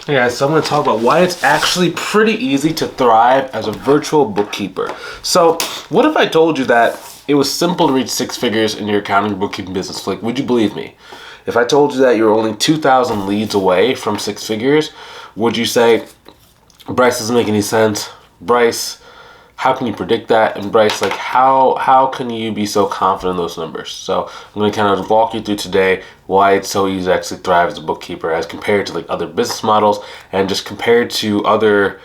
Hey guys, so I'm going to talk about why it's actually pretty easy to thrive as a virtual bookkeeper. So what if I told you that it was simple to reach six figures in your accounting and bookkeeping business? Like, would you believe me? If I told you that you're only 2,000 leads away from six figures, would you say, Bryce, doesn't make any sense? Bryce, how can you predict that? And Bryce, like, how can you be so confident in those numbers? So I'm going to kind of walk you through today why it's so easy to actually thrive as a bookkeeper as compared to like other business models and just compared to other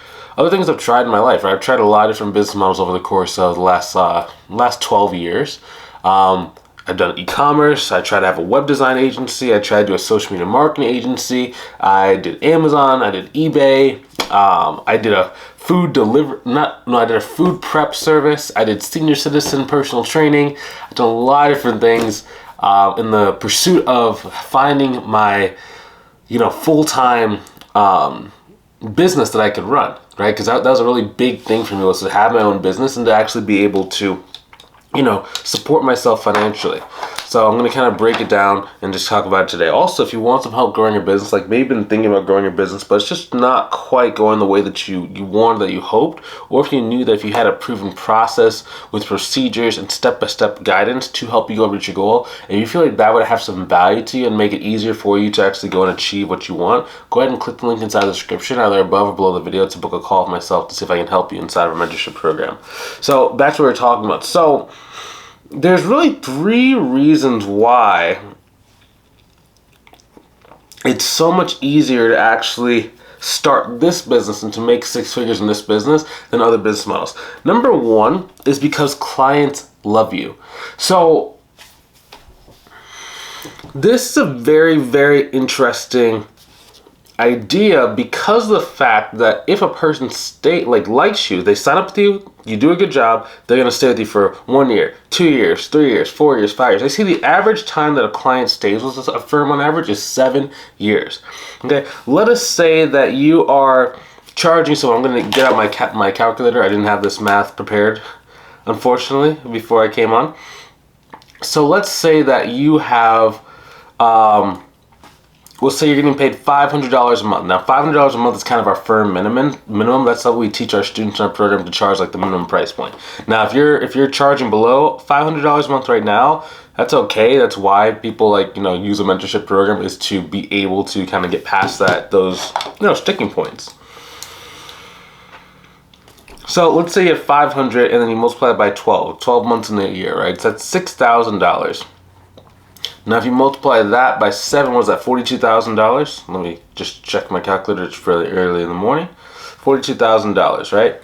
things I've tried in my life. Right? I've tried a lot of different business models over the course of the last 12 years. I've done e-commerce. I tried to have a web design agency. I tried to do a social media marketing agency. I did Amazon. I did eBay. I did a I did a food prep service. I did senior citizen personal training. I've done a lot of different things in the pursuit of finding my, full-time business that I could run, right? Because that was a really big thing for me, was to have my own business and to actually be able to support myself financially. So I'm going to kind of break it down and just talk about it today. Also, if you want some help growing your business, like maybe you've been thinking about growing your business, but it's just not quite going the way that you wanted, that you hoped, or if you knew that if you had a proven process with procedures and step-by-step guidance to help you go reach your goal, and you feel like that would have some value to you and make it easier for you to actually go and achieve what you want, go ahead and click the link inside the description, either above or below the video, to book a call with myself to see if I can help you inside of our mentorship program. So that's what we're talking about. So there's really three reasons why it's so much easier to actually start this business and to make six figures in this business than other business models. Number one is because clients love you. So this is a very, very interesting idea because of the fact that if a person likes you, they sign up with you, you do a good job, they're going to stay with you for 1 year, 2 years, 3 years, 4 years, 5 years. I see the average time that a client stays with a firm on average is 7 years. Okay, let us say that you are charging, so I'm going to get out my calculator. I didn't have this math prepared, unfortunately, before I came on. So let's say that you have we'll say you're getting paid $500 a month. Now, $500 a month is kind of our firm minimum. That's how we teach our students in our program to charge, like the minimum price point. Now, if you're charging below $500 a month right now, that's okay. That's why people use a mentorship program, is to be able to kind of get past those sticking points. So let's say you have 500 and then you multiply it by 12 months in a year, right? So that's $6,000. Now, if you multiply that by 7, what is that, $42,000? Let me just check my calculator. It's fairly early in the morning. $42,000, right?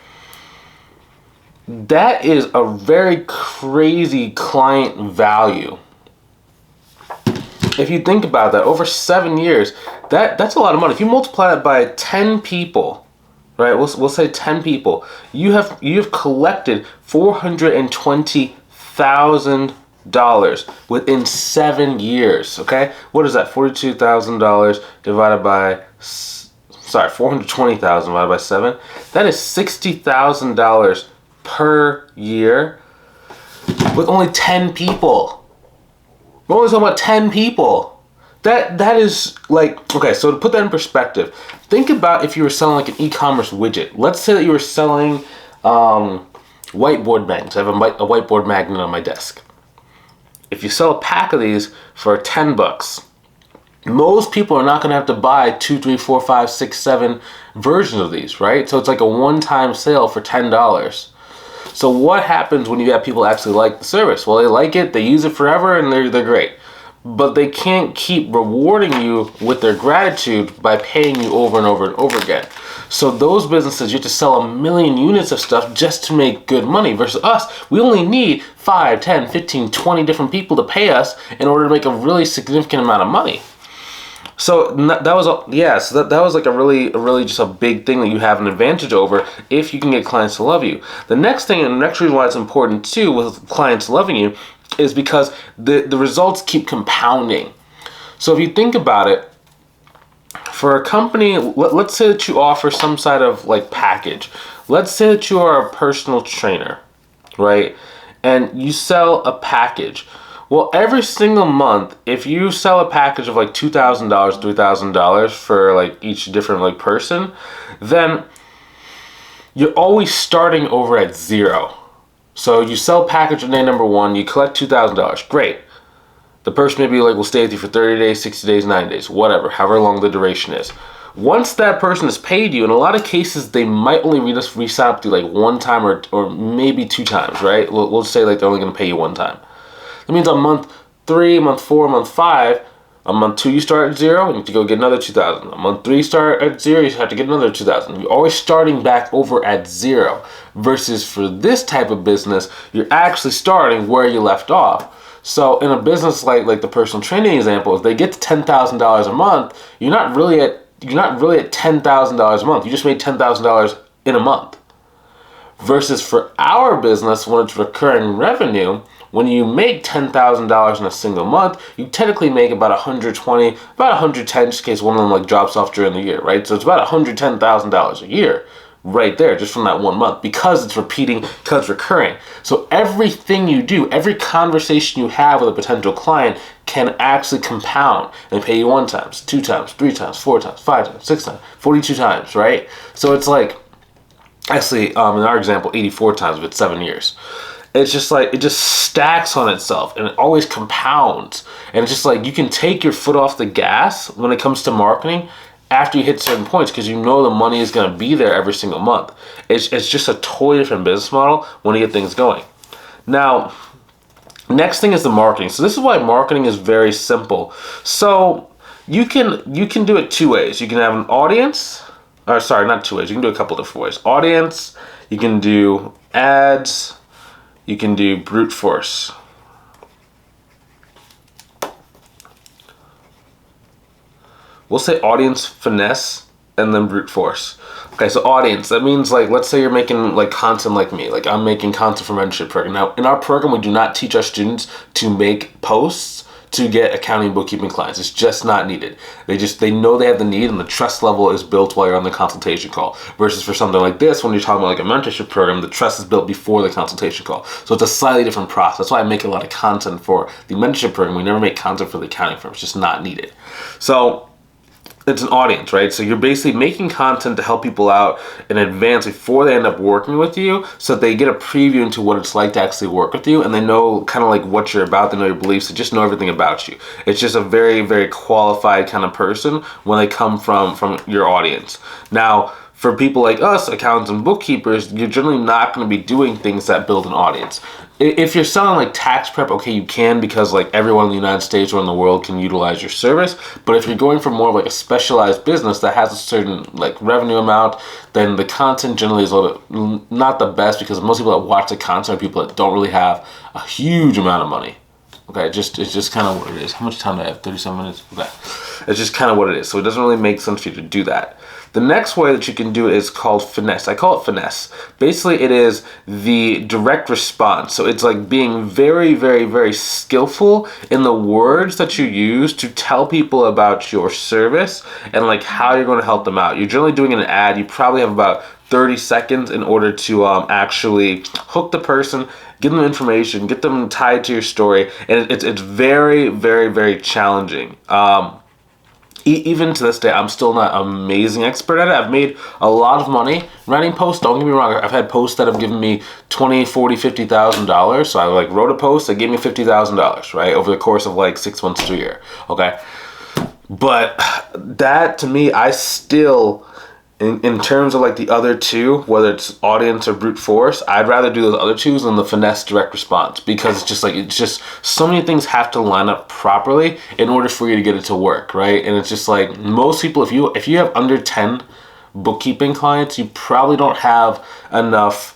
That is a very crazy client value. If you think about that, over 7 years, that's a lot of money. If you multiply that by 10 people, right? We'll say 10 people. You have collected $420,000 within 7 years. Okay, what is that? $42,000 divided by $420,000 divided by 7. That is $60,000 per year with only 10 people. We're only talking about 10 people. That is okay. So to put that in perspective, think about if you were selling like an e-commerce widget. Let's say that you were selling whiteboard magnets. I have a whiteboard magnet on my desk. If you sell a pack of these for $10, most people are not going to have to buy 2, 3, 4, 5, 6, 7 versions of these, right? So it's like a one-time sale for $10. So what happens when you have people actually like the service? Well, they like it, they use it forever, and they're great. But they can't keep rewarding you with their gratitude by paying you over and over and over again. So those businesses, you have to sell 1 million units of stuff just to make good money, versus us, we only need 5, 10, 15, 20 different people to pay us in order to make a really significant amount of money. So that was like a really just a big thing that you have an advantage over if you can get clients to love you. The next thing, and the next reason why it's important too with clients loving you, is because the results keep compounding. So if you think about it, for a company, let's say that you offer some sort of package. Let's say that you are a personal trainer, right? And you sell a package. Well, every single month, if you sell a package of like $2,000, $3,000 for like each different like person, then you're always starting over at zero. So you sell package on day number one, you collect $2,000. Great. The person maybe like will stay with you for 30 days, 60 days, 90 days, whatever, however long the duration is. Once that person has paid you, in a lot of cases, they might only re-sign up to like one time or maybe two times, right? We'll say like they're only going to pay you one time. That means on month 3, month 4, month 5, on month 2 you start at 0, you need to go get another 2,000. On month 3 you start at 0, you have to get another 2,000. You're always starting back over at 0. Versus for this type of business, you're actually starting where you left off. So in a business like the personal training example, if they get to $10,000 a month, you're not really at $10,000 a month. You just made $10,000 in a month. Versus for our business, when it's recurring revenue, when you make $10,000 in a single month, you technically make about 120, about 110, just in case one of them like drops off during the year, right? So it's about $110,000 a year right there, just from that one month, because it's repeating, because it's recurring. So everything you do, every conversation you have with a potential client can actually compound and pay you 1 time, 2 times, 3 times, 4 times, 5 times, 6 times, 42 times, right? So it's like, actually, in our example, 84 times if it's 7 years. It's just like, it just stacks on itself and it always compounds. And it's just like, you can take your foot off the gas when it comes to marketing after you hit certain points, because you know the money is going to be there every single month. It's just a totally different business model when you get things going. Now, next thing is the marketing. So this is why marketing is very simple. So you can do it 2 ways. You can have an audience, or sorry, not 2 ways. You can do a couple different ways. Audience, you can do ads, you can do brute force. We'll say audience, finesse, and then brute force. Okay, so audience, that means like, let's say you're making like content like me. Like I'm making content for mentorship program. Now, in our program, we do not teach our students to make posts to get accounting and bookkeeping clients. It's just not needed. They know they have the need, and the trust level is built while you're on the consultation call. Versus for something like this, when you're talking about like a mentorship program, the trust is built before the consultation call. So it's a slightly different process. That's why I make a lot of content for the mentorship program. We never make content for the accounting firm. It's just not needed. So it's an audience, right? So you're basically making content to help people out in advance before they end up working with you, so that they get a preview into what it's like to actually work with you, and they know kind of like what you're about, they know your beliefs, they just know everything about you. It's just a very, very qualified kind of person when they come from your audience. Now, for people like us, accountants and bookkeepers, you're generally not going to be doing things that build an audience. If you're selling like tax prep, okay, you can, because like everyone in the United States or in the world can utilize your service. But if you're going for more of like a specialized business that has a certain like revenue amount, then the content generally is a little bit not the best, because most people that watch the content are people that don't really have a huge amount of money. Okay, it's just kind of what it is. How much time do I have? 37 minutes? Okay. It's just kind of what it is. So it doesn't really make sense for you to do that. The next way that you can do it is called finesse. I call it finesse. Basically, it is the direct response. So it's like being very, very, very skillful in the words that you use to tell people about your service and like how you're going to help them out. You're generally doing an ad. You probably have about 30 seconds in order to actually hook the person, give them information, get them tied to your story. And it's very, very, very challenging. Even to this day, I'm still not an amazing expert at it. I've made a lot of money writing posts. Don't get me wrong. I've had posts that have given me $20,000, $40,000, $50,000. So I like wrote a post that gave me $50,000, right? Over the course of like 6 months to a year. Okay. But that to me, I still, in terms of like the other two, whether it's audience or brute force, I'd rather do those other two than the finesse direct response, because it's just so many things have to line up properly in order for you to get it to work, right? And it's just like most people, if you have under 10 bookkeeping clients, you probably don't have enough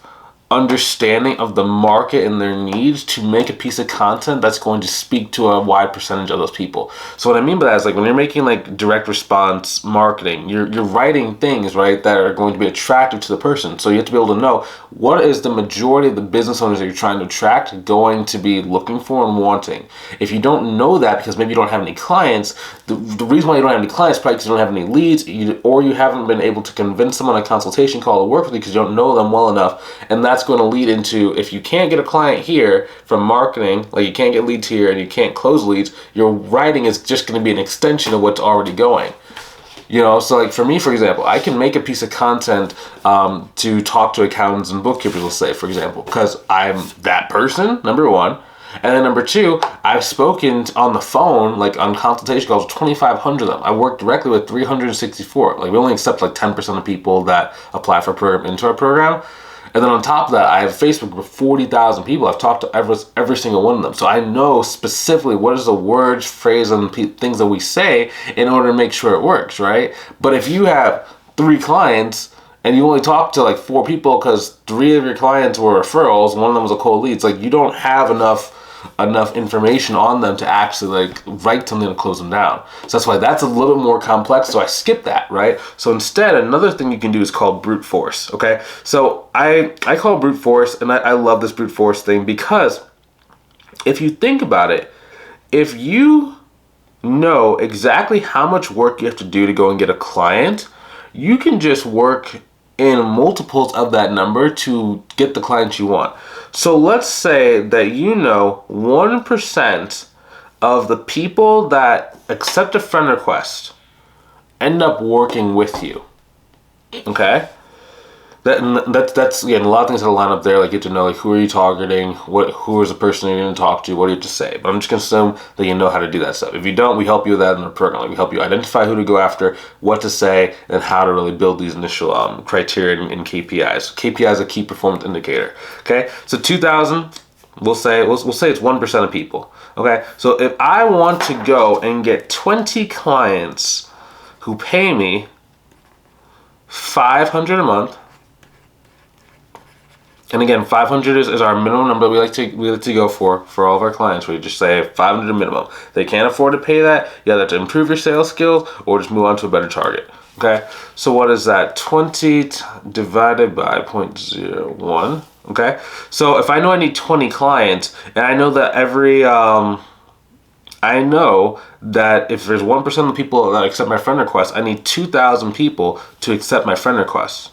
understanding of the market and their needs to make a piece of content that's going to speak to a wide percentage of those people. So what I mean by that is like when you're making like direct response marketing, you're writing things, right, that are going to be attractive to the person. So you have to be able to know what is the majority of the business owners that you're trying to attract going to be looking for and wanting. If you don't know that because maybe you don't have any clients, the reason why you don't have any clients is probably because you don't have any leads, or you haven't been able to convince them on a consultation call to work with you because you don't know them well enough, and that's that's going to lead into, if you can't get a client here from marketing, like you can't get leads here and you can't close leads, your writing is just going to be an extension of what's already going. You know, so like for me, for example, I can make a piece of content to talk to accountants and bookkeepers, let's say, for example, because I'm that person, number one. And then number two, I've spoken on the phone, like on consultation calls, 2,500 of them. I work directly with 364. Like we only accept like 10% of people that apply for a program into our program. And then on top of that, I have Facebook with 40,000 people. I've talked to every single one of them. So I know specifically what is the words, phrase, and things that we say in order to make sure it works, right? But if you have 3 clients and you only talk to like 4 people because 3 of your clients were referrals, one of them was a cold lead, it's like you don't have enough information on them to actually like write something to close them down. So that's why that's a little bit more complex. So I skip that, right? So instead, another thing you can do is called brute force. Okay. So I call it brute force, and I love this brute force thing because if you think about it, if you know exactly how much work you have to do to go and get a client, you can just work in multiples of that number to get the clients you want. So let's say that you know 1% of the people that accept a friend request end up working with you. Okay? That's again, a lot of things that line up there. Like you have to know like who are you targeting, who is the person you're going to talk to, what do you have to say. But I'm just going to assume that you know how to do that stuff. If you don't, we help you with that in the program. Like we help you identify who to go after, what to say, and how to really build these initial criteria and KPIs. KPI is a key performance indicator. Okay, so 2,000. We'll say it's 1% of people. Okay, so if I want to go and get 20 clients who pay me $500 a month. And again, 500 is our minimum number we like to go for all of our clients. We just say 500 minimum. If they can't afford to pay that, you either have to improve your sales skills or just move on to a better target. Okay, so what is that? 20 divided by 0.01. Okay, so if I know I need 20 clients, and I know that I know that if there's 1% of the people that accept my friend request, I need 2,000 people to accept my friend request.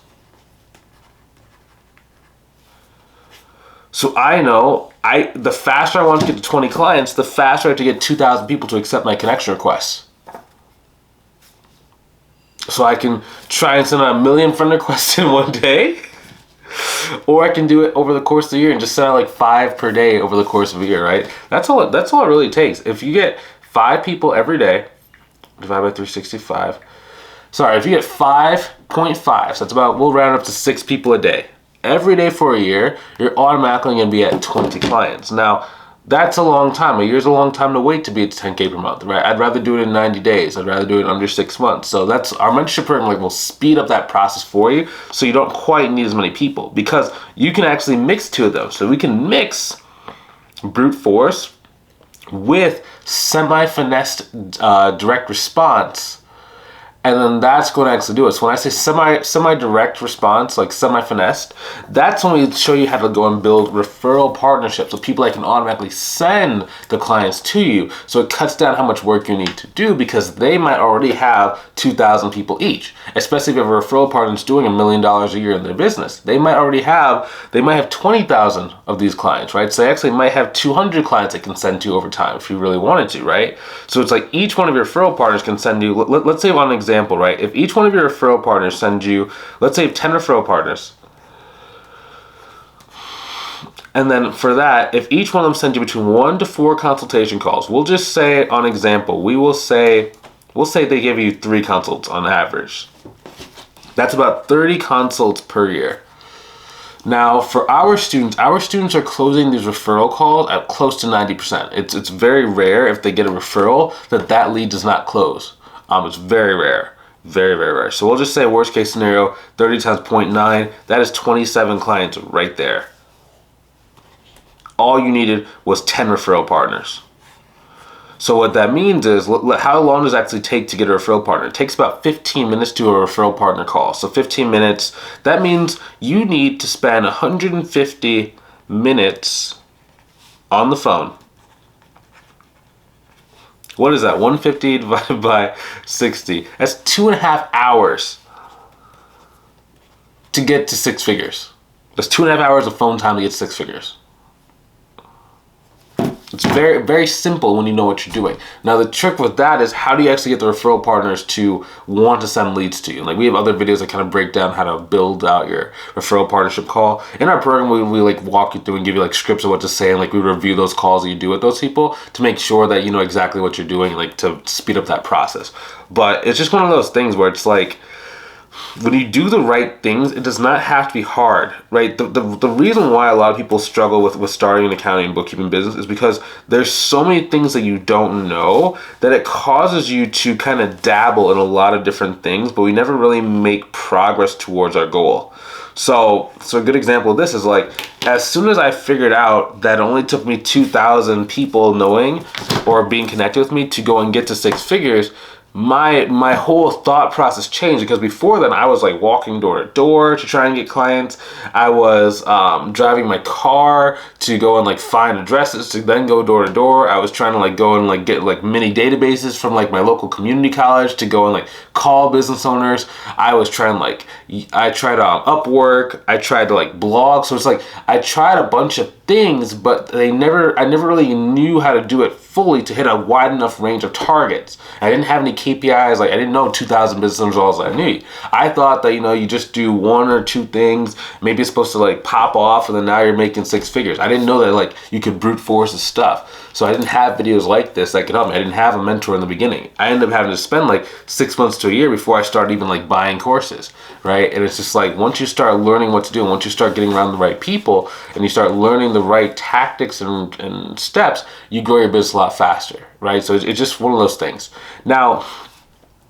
So I know the faster I want to get to 20 clients, the faster I have to get 2,000 people to accept my connection requests. So I can try and send out 1 million friend requests in one day, or I can do it over the course of the year and just send out like 5 per day over the course of a year, right? That's all it really takes. If you get 5 people every day, divided by 365. Sorry, if you get 5.5, so that's about, we'll round up to 6 people a day. Every day for a year, you're automatically going to be at 20 clients. Now, that's a long time. A year's a long time to wait to be at 10K per month, right? I'd rather do it in 90 days. I'd rather do it in under 6 months. So that's our mentorship program. Like, will speed up that process for you, so you don't quite need as many people, because you can actually mix 2 of those. So we can mix brute force with semi-finessed direct response. And then that's going to actually do it. So when I say semi-direct response, like semi-finessed, that's when we show you how to go and build referral partnerships with people that can automatically send the clients to you. So it cuts down how much work you need to do, because they might already have 2,000 people each. Especially if you have a referral partner that's doing $1 million a year in their business. They might have 20,000 of these clients, right? So they actually might have 200 clients they can send to over time if you really wanted to, right? So it's like each one of your referral partners can send you, let's say on an example, right? If each one of your referral partners sends you, let's say 10 referral partners, and then for that, if each one of them sends you between 1 to 4 consultation calls, we'll just say on example, we'll say they give you 3 consults on average. That's about 30 consults per year. Now, for our students are closing these referral calls at close to 90%. It's very rare if they get a referral that lead does not close. It's very rare. Very, very rare. So we'll just say worst case scenario, 30 times 0.9, that is 27 clients right there. All you needed was 10 referral partners. So what that means is, how long does it actually take to get a referral partner? It takes about 15 minutes to a referral partner call. So 15 minutes, that means you need to spend 150 minutes on the phone. What is that? 150 divided by 60. That's 2.5 hours to get to 6 figures. That's 2.5 hours of phone time to get 6 figures. It's very, very simple when you know what you're doing. Now, the trick with that is how do you actually get the referral partners to want to send leads to you? Like, we have other videos that kind of break down how to build out your referral partnership call. In our program, we like walk you through and give you like scripts of what to say, and like we review those calls that you do with those people to make sure that you know exactly what you're doing, like to speed up that process. But it's just one of those things where it's like, when you do the right things, it does not have to be hard, right? The reason why a lot of people struggle with starting an accounting and bookkeeping business is because there's so many things that you don't know that it causes you to kind of dabble in a lot of different things, but we never really make progress towards our goal. So a good example of this is like, as soon as I figured out that it only took me 2,000 people knowing or being connected with me to go and get to 6 figures, my whole thought process changed, because before then I was like walking door to door to try and get clients. I was driving my car to go and like find addresses to then go door to door. I was trying to like go and like get like mini databases from like my local community college to go and like call business owners. I was trying like, I tried Upwork, I tried to like blog. So it's like I tried a bunch of things, but I never really knew how to do it fully to hit a wide enough range of targets. I didn't have any KPIs. Like, I didn't know 2,000 business owners all I knew. I thought that, you know, you just do 1 or 2 things, maybe it's supposed to like pop off, and then now you're making 6 figures. I didn't know that like you could brute force the stuff. So I didn't have videos like this that could help me. I didn't have a mentor in the beginning. I ended up having to spend like 6 months to a year before I started even like buying courses, right? And it's just like, once you start learning what to do, and once you start getting around the right people, and you start learning the right tactics and steps, you grow your business a lot faster, right? So it's just one of those things. Now,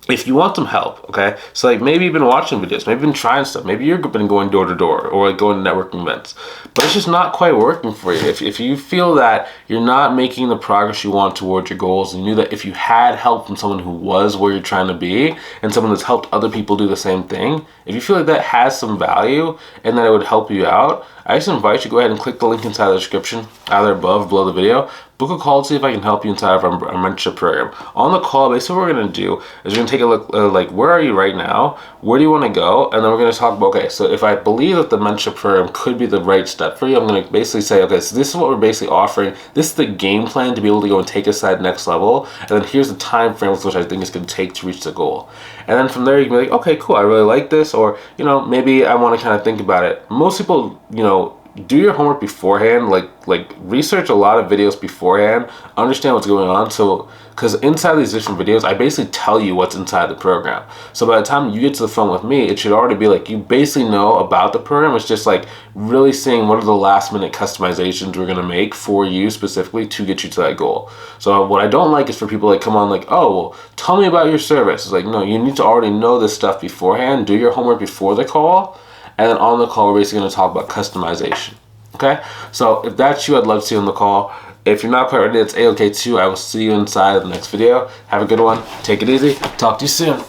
if you want some help, okay, so like maybe you've been watching videos, maybe you've been trying stuff, maybe you've been going door to door or like going to networking events, but it's just not quite working for you. If you feel that you're not making the progress you want towards your goals, and you knew that if you had help from someone who was where you're trying to be, and someone that's helped other people do the same thing, if you feel like that has some value and that it would help you out, I just invite you to go ahead and click the link inside the description, either above or below the video. Book a call to see if I can help you inside of our mentorship program. On the call, basically what we're going to do is we're going to take a look, like, where are you right now? Where do you want to go? And then we're going to talk about, okay, so if I believe that the mentorship program could be the right step for you, I'm going to basically say, okay, so this is what we're basically offering. This is the game plan to be able to go and take us to that next level. And then here's the time frame with which I think it's going to take to reach the goal. And then from there, you can be like, okay, cool, I really like this. Or, you know, maybe I want to kind of think about it. Most people, you know, do your homework beforehand, like research a lot of videos beforehand, understand what's going on. So, because inside these different videos, I basically tell you what's inside the program. So by the time you get to the phone with me, it should already be like, you basically know about the program. It's just like really seeing what are the last minute customizations we're going to make for you specifically to get you to that goal. So what I don't like is for people like come on like, oh, well, tell me about your service. It's like, no, you need to already know this stuff beforehand, do your homework before the call. And then on the call, we're basically going to talk about customization. Okay? So if that's you, I'd love to see you on the call. If you're not quite ready, that's A-okay too. I will see you inside of the next video. Have a good one. Take it easy. Talk to you soon.